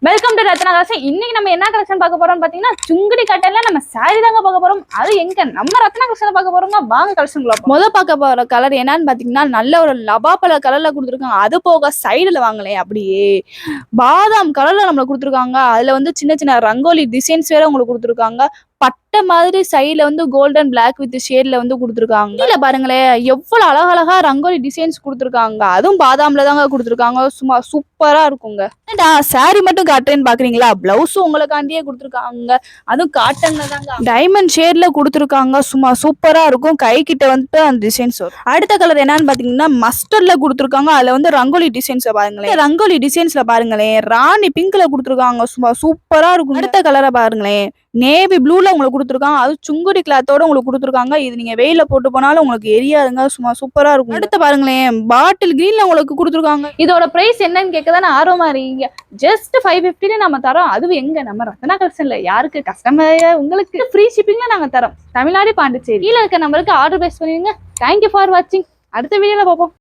Welcome to Ratna collection. இன்னைக்கு நம்ம என்ன கலெக்ஷன் பார்க்க போறோம் பாத்தீங்கன்னா, சுங்குடி கட்டன்ல நம்ம சாரி தாங்க பார்க்க போறோம். அது எங்க நம்ம ரத்னா கலெக்ஷன் பார்க்க போறோங்க. வாங்க கலெக்ஷன்ல பார்க்க போற கலர் என்னன்னு பாத்தீங்கன்னா, நல்ல ஒரு லபாப்பழ கலர்ல கொடுத்துருக்காங்க. அது போக சைடுல வாங்கலே அப்படியே பாதாம் கலர்ல நம்மள கொடுத்துருக்காங்க. அதுல வந்து சின்ன சின்ன ரங்கோலி டிசைன்ஸ் வேற உங்களுக்கு கொடுத்துருக்காங்க. பட்டை மாதிரி சைடுல வந்து கோல்டன் பிளாக் வித் ஷேட்ல வந்து கொடுத்துருக்காங்க. இல்ல பாருங்களேன், எவ்வளவு அழகழகா ரங்கோலி டிசைன்ஸ் கொடுத்துருக்காங்க. அதுவும் பாதாம்ல தாங்க கொடுத்துருக்காங்க. சும்மா சூப்பரா இருக்குங்க. சாரி மட்டும் காட்டுறேன்னு பாக்குறீங்களா, பிளவுஸும் உங்களுக்காண்டியே கொடுத்துருக்காங்க. அதுவும் காட்டன்ல தாங்க டைமண்ட் ஷேட்ல கொடுத்துருக்காங்க. சும்மா சூப்பரா இருக்கும். கை கிட்ட வந்துட்டு அந்த டிசைன்ஸ் வரும். அடுத்த கலர் என்னன்னு பாத்தீங்கன்னா, மஸ்டர்ட்ல கொடுத்துருக்காங்க. அதுல வந்து ரங்கோலி டிசைன்ஸ் பாருங்களேன். ரங்கோலி டிசைன்ஸ்ல பாருங்களேன், ராணி பிங்க்ல கொடுத்துருக்காங்க. சும்மா சூப்பரா இருக்கும். அடுத்த கலரை பாருங்களேன், நேவி ப்ளூல உங்களுக்கு கொடுத்துருக்காங்க. அது சுங்குடி கிளாத்தோட உங்களுக்கு கொடுத்துருக்காங்க. இது நீங்க வெயில போட்டு போனாலும் உங்களுக்கு எரியாதுங்க. சும்மா சூப்பரா இருக்கும். அடுத்து பாருங்களேன், பாட்டில் கிரீன்ல உங்களுக்கு கொடுத்துருக்காங்க. இதோட பிரைஸ் என்னன்னு கேட்கதானே ஆர்வமா இருக்கீங்க. ஜஸ்ட் 550 நம்ம தரோம். அதுவும் எங்க நம்ம ரத்னா கலெக்ஷன்ல யாருக்கு கஸ்டமர் உங்களுக்கு ஃப்ரீ ஷிப்பிங்ல நாங்க தரோம். தமிழ்நாடு பாண்டிச்சேரி. கீழே இருக்க நம்பருக்கு ஆர்டர் பேஸ் பண்ணுவீங்க. தேங்க்யூ ஃபார் வாட்சிங். அடுத்த வீடியோல பார்ப்போம்.